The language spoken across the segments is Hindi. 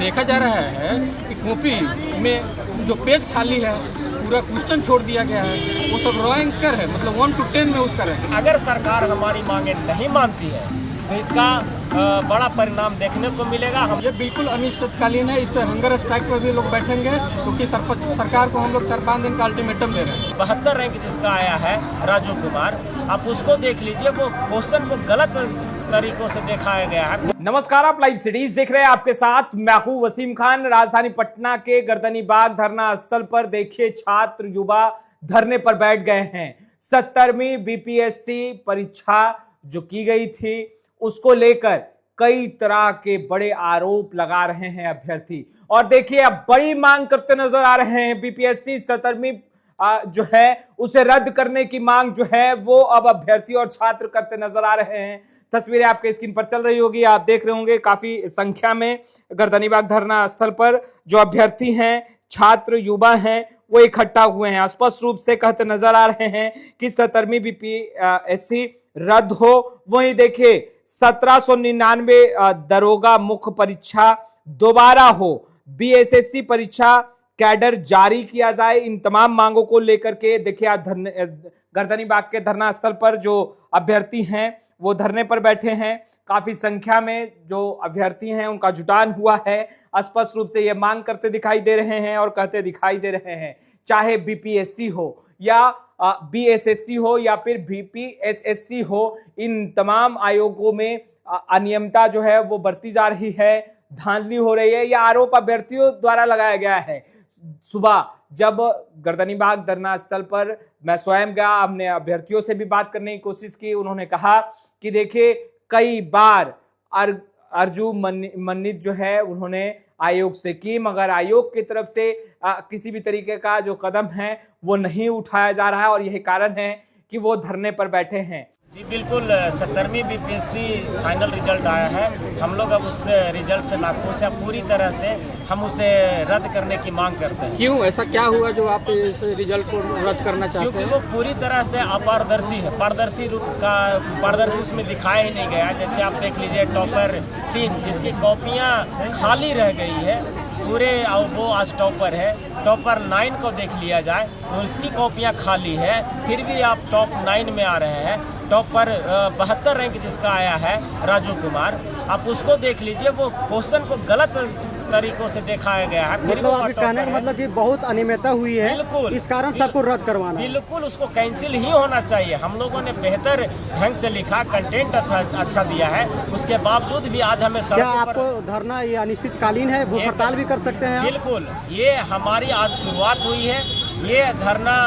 देखा जा रहा है कि कॉपी में जो पेज खाली है पूरा क्वेश्चन छोड़ दिया गया है, वो सब रॉ एंकर है, मतलब 1 to 10 में उसका है। अगर सरकार हमारी मांगे नहीं मानती है तो इसका बड़ा परिणाम देखने को मिलेगा। हम ये बिल्कुल अनिश्चितकालीन है, इस पर हंगर स्ट्राइक पर भी लोग बैठेंगे क्योंकि सरकार को हम लोग 4-5 दिन का अल्टीमेटम दे रहे हैं। 72 रैंक जिसका आया है राजू कुमार, आप उसको देख लीजिए, वो क्वेश्चन को गलत तरीकों से दिखाया गया है। नमस्कार, आप लाइव सिटीज देख रहे हैं, आपके साथ मैं हूं वसीम खान। राजधानी पटना के गर्दनीबाग धरना स्थल पर देखिए छात्र युवा धरने पर बैठ गए हैं। 70वीं बीपीएससी परीक्षा जो की गई थी उसको लेकर कई तरह के बड़े आरोप लगा रहे हैं अभ्यर्थी, और देखिए अब बड़ी मांग करते नजर आ रहे हैं। बीपीएससी 70वीं जो है उसे रद्द करने की मांग जो है वो अब अभ्यर्थी और छात्र करते नजर आ रहे हैं। तस्वीरें आपके स्क्रीन पर चल रही होगी, आप देख रहे होंगे काफी संख्या में गर्दनीबाग धरना स्थल पर जो अभ्यर्थी हैं, छात्र युवा हैं, वो इकट्ठा हुए हैं। स्पष्ट रूप से कहते नजर आ रहे हैं कि 70वीं बीपीएससी रद्द हो। वहीं देखिए 1799 दरोगा मुख्य परीक्षा दोबारा हो, बीएसएससी परीक्षा कैडर जारी किया जाए। इन तमाम मांगों को लेकर के देखिए आज गर्दनीबाग के धरना स्थल पर जो अभ्यर्थी हैं वो धरने पर बैठे हैं। काफी संख्या में जो अभ्यर्थी हैं उनका जुटान हुआ है। स्पष्ट रूप से ये मांग करते दिखाई दे रहे हैं और कहते दिखाई दे रहे हैं, चाहे बीपीएससी हो या बीएसएससी हो या फिर बीपीएसएससी हो, इन तमाम आयोगों में अनियमितता जो है वो बढ़ती जा रही है, धांधली हो रही है। यह आरोप अभ्यर्थियों द्वारा लगाया गया है। सुबह जब गर्दनीबाग धरना स्थल पर मैं स्वयं गया, हमने अभ्यर्थियों से भी बात करने की कोशिश की। उन्होंने कहा कि देखिए कई बार अर्जू मन्नत जो है उन्होंने आयोग से की, मगर आयोग की तरफ से किसी भी तरीके का जो कदम है वो नहीं उठाया जा रहा है, और यही कारण है कि वो धरने पर बैठे हैं। जी बिल्कुल, 70वीं बीपीएससी फाइनल रिजल्ट आया है। हम लोग अब उस रिजल्ट से नाखुश हैं, पूरी तरह से हम उसे रद्द करने की मांग करते हैं। क्यों, ऐसा क्या हुआ जो आप इस रिजल्ट को रद्द करना चाहते हैं? क्योंकि वो पूरी तरह से अपारदर्शी है, पारदर्शी उसमें दिखाया ही नहीं गया। जैसे आप देख लीजिए टॉपर 3 जिसकी कॉपियाँ खाली रह गई है पूरे, वो आज टॉपर है। टॉपर 9 को देख लिया जाए तो उसकी कॉपियाँ खाली है, फिर भी आप टॉप 9 में आ रहे हैं। टॉपर 72 रैंक जिसका आया है राजू कुमार, आप उसको देख लीजिए, वो क्वेश्चन को गलत तरीकों से दिखाया गया है। फिर मतलब आपके कहने का मतलब कि बहुत अनियमितता हुई है, बिल्कुल, इस कारण सबको रद्द करवाना। बिल्कुल, उसको कैंसिल ही होना चाहिए। हम लोगों ने बेहतर ढंग से लिखा, कंटेंट अच्छा दिया है, उसके बावजूद भी आज हमें क्या आपको धरना ये अनिश्चितकालीन है, भूख हड़ताल भी कर सकते हैं? बिल्कुल, ये हमारी आज शुरुआत हुई है, ये धरना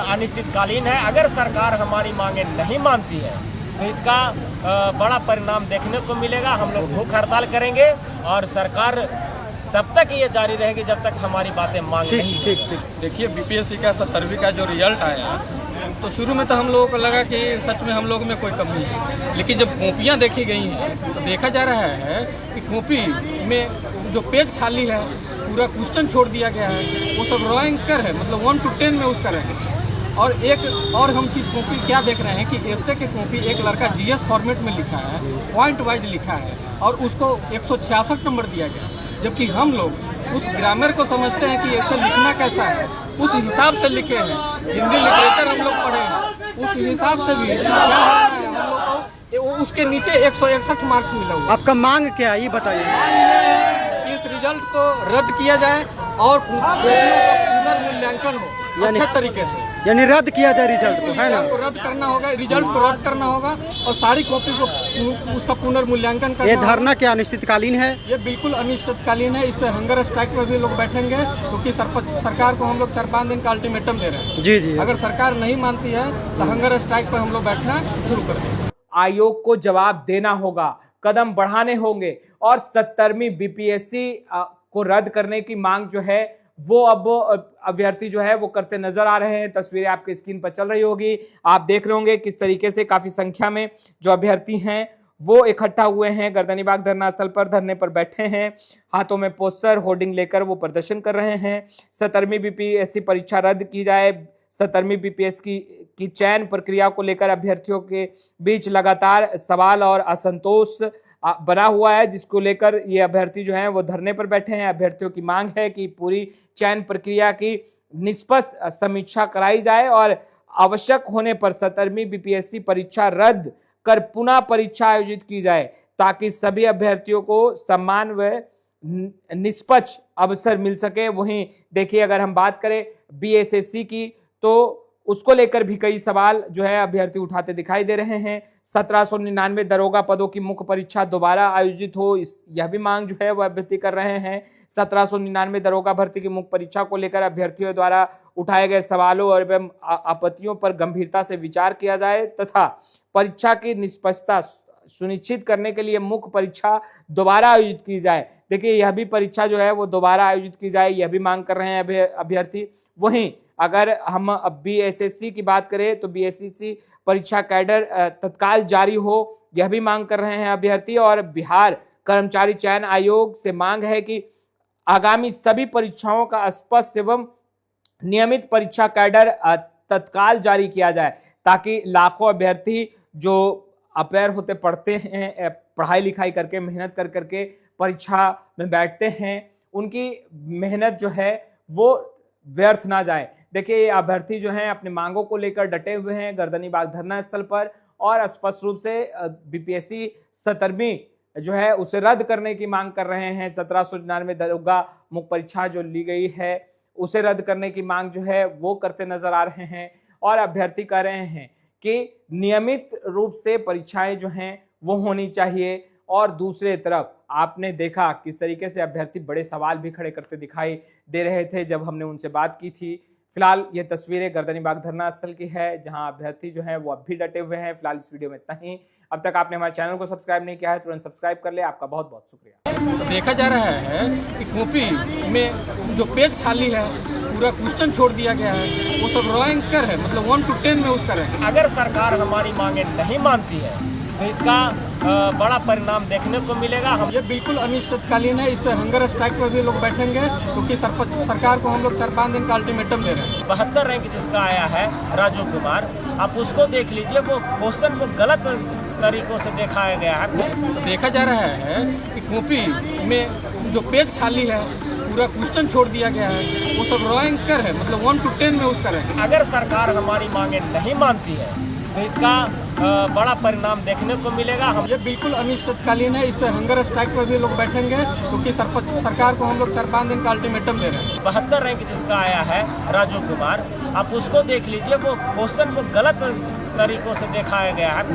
अनिश्चितकालीन है। अगर सरकार हमारी मांगे नहीं मानती है तो इसका बड़ा परिणाम देखने को मिलेगा। हम लोग भूख हड़ताल करेंगे और सरकार तब तक ये जारी रहेगी जब तक हमारी बातें मांग नहीं। ठीक। देखिए बीपीएससी का 70वीं का जो रिजल्ट आया तो शुरू में तो हम लोगों को लगा कि सच में हम लोग में कोई कमी है, लेकिन जब कॉपियाँ देखी गई हैं तो देखा जा रहा है कि कॉपी में जो पेज खाली है पूरा क्वेश्चन छोड़ दिया गया है, वो सब रॉ एंकर है, मतलब 1 to 10 में उसका है। और एक और हम चीज़ कॉपी क्या देख रहे हैं कि एस्से की कॉपी एक लड़का जीएस फॉर्मेट में लिखा है, पॉइंट वाइज लिखा है और उसको 166 नंबर दिया गया, जबकि हम लोग उस ग्रामर को समझते हैं कि ऐसे लिखना कैसा है, उस हिसाब से लिखे हैं। हिंदी लिटरेचर हम लोग पढ़े हैं, उस हिसाब से भी हम लोग को उसके नीचे 161 मार्क्स मिला हुआ। आपका मांग क्या है ये बताइए? इस रिजल्ट को रद्द किया जाए और पुनर्मूल्यांकन हो अच्छे तरीके से, यानी रद्द किया जाए रिजल्ट को, है ना? रद्द करना होगा, रिजल्ट को रद्द करना होगा और सारी कॉपी को उसका पुनर्मूल्यांकन करना। ये धरना क्या अनिश्चितकालीन है? ये बिल्कुल अनिश्चितकालीन है, इस पर हंगर स्ट्राइक पर भी लोग बैठेंगे क्योंकि सरकार को हम लोग 4-5 दिन का अल्टीमेटम दे रहे हैं। जी। अगर सरकार नहीं मानती है तो हंगर स्ट्राइक पर हम लोग बैठना शुरू कर देंगे। आयोग को जवाब देना होगा, कदम बढ़ाने होंगे, और 70वीं बीपीएससी को रद्द करने की मांग जो है वो अब अभ्यर्थी जो है वो करते नजर आ रहे हैं। तस्वीरें आपके स्क्रीन पर चल रही होगी, आप देख रहे होंगे किस तरीके से काफी संख्या में जो अभ्यर्थी हैं वो इकट्ठा हुए हैं, गर्दनीबाग धरना स्थल पर धरने पर बैठे हैं, हाथों में पोस्टर होर्डिंग लेकर वो प्रदर्शन कर रहे हैं। 70वीं बीपीएससी परीक्षा रद्द की जाए, 70वीं बीपीएससी की चयन प्रक्रिया को लेकर अभ्यर्थियों के बीच लगातार सवाल और असंतोष बना हुआ है, जिसको लेकर ये अभ्यर्थी जो हैं वो धरने पर बैठे हैं। अभ्यर्थियों की मांग है कि पूरी चयन प्रक्रिया की निष्पक्ष समीक्षा कराई जाए और आवश्यक होने पर 17वीं बीपीएससी परीक्षा रद्द कर पुनः परीक्षा आयोजित की जाए, ताकि सभी अभ्यर्थियों को समान व निष्पक्ष अवसर मिल सके। वहीं देखिए, अगर हम बात करें बीएसएससी की, तो उसको लेकर भी कई सवाल जो है अभ्यर्थी उठाते दिखाई दे रहे हैं। 1799 दरोगा पदों की मुख्य परीक्षा दोबारा आयोजित हो, यह भी मांग जो है वह अभ्यर्थी कर रहे हैं। 1799 दरोगा भर्ती की मुख्य परीक्षा को लेकर अभ्यर्थियों द्वारा उठाए गए सवालों और एवं आपत्तियों पर गंभीरता से विचार किया जाए तथा परीक्षा की निष्पक्षता सुनिश्चित करने के लिए मुख्य परीक्षा दोबारा आयोजित की जाए। देखिए, यह भी परीक्षा जो है वो दोबारा आयोजित की जाए, यह भी मांग कर रहे हैं अभ्यर्थी। वहीं अगर हम बीएसएससी की बात करें तो बीएसएससी परीक्षा कैडर तत्काल जारी हो, यह भी मांग कर रहे हैं अभ्यर्थी। और बिहार कर्मचारी चयन आयोग से मांग है कि आगामी सभी परीक्षाओं का स्पष्ट एवं नियमित परीक्षा कैडर तत्काल जारी किया जाए, ताकि लाखों अभ्यर्थी जो अपेयर होते पढ़ते हैं, पढ़ाई लिखाई करके मेहनत कर करके परीक्षा में बैठते हैं, उनकी मेहनत जो है वो व्यर्थ ना जाए। देखिए, ये अभ्यर्थी जो हैं अपने मांगों को लेकर डटे हुए हैं गर्दनी बाग धरना स्थल पर, और स्पष्ट रूप से बीपीएससी 17वीं जो है उसे रद्द करने की मांग कर रहे हैं। 1799 दरोगा मुख्य परीक्षा जो ली गई है उसे रद्द करने की मांग जो है वो करते नजर आ रहे हैं। और अभ्यर्थी कह रहे हैं कि नियमित रूप से परीक्षाएं जो हैं वो होनी चाहिए। और दूसरे तरफ आपने देखा किस तरीके से अभ्यर्थी बड़े सवाल भी खड़े करते दिखाई दे रहे थे जब हमने उनसे बात की थी। फिलहाल ये तस्वीरें गर्दनी बाग धरना स्थल की है, जहां अभ्यर्थी जो हैं वो अब भी डटे हुए हैं। फिलहाल इस वीडियो में इतना ही। अब तक आपने हमारे चैनल को सब्सक्राइब नहीं किया है, तुरंत सब्सक्राइब कर ले। आपका बहुत बहुत शुक्रिया। तो देखा जा रहा है कि कॉपी में जो पेज खाली है, पूरा क्वेश्चन छोड़ दिया गया है, वो सब रैंक कर है, मतलब 1 to 10 में उसका रैंक। अगर सरकार हमारी मांगे नहीं मानती है तो इसका बड़ा परिणाम देखने को मिलेगा। हम ये बिल्कुल अनिश्चितकालीन है, इस पर हंगर स्ट्राइक पर भी लोग बैठेंगे, क्योंकि सरकार को हम लोग 4-5 दिन का अल्टीमेटम दे रहे हैं। 72 रैंक जिसका आया है राजू कुमार, आप उसको देख लीजिए, वो क्वेश्चन को गलत तरीकों से दिखाया गया है। तो देखा जा रहा है कि कॉपी में जो पेज खाली है, पूरा क्वेश्चन छोड़ दिया गया है, वो सब रैंक कर है, मतलब 1 to 10 में उसका रैंक। अगर सरकार हमारी मांगे नहीं मानती है तो इसका बड़ा परिणाम देखने को मिलेगा। हम ये बिल्कुल अनिश्चितकालीन है, इस पर हंगर स्ट्राइक पर भी लोग बैठेंगे, क्योंकि सरकार को हम लोग 4-5 दिन का अल्टीमेटम दे रहे हैं। 72 रैंक जिसका आया है राजू कुमार, आप उसको देख लीजिए, वो क्वेश्चन को गलत तरीकों से दिखाया गया है।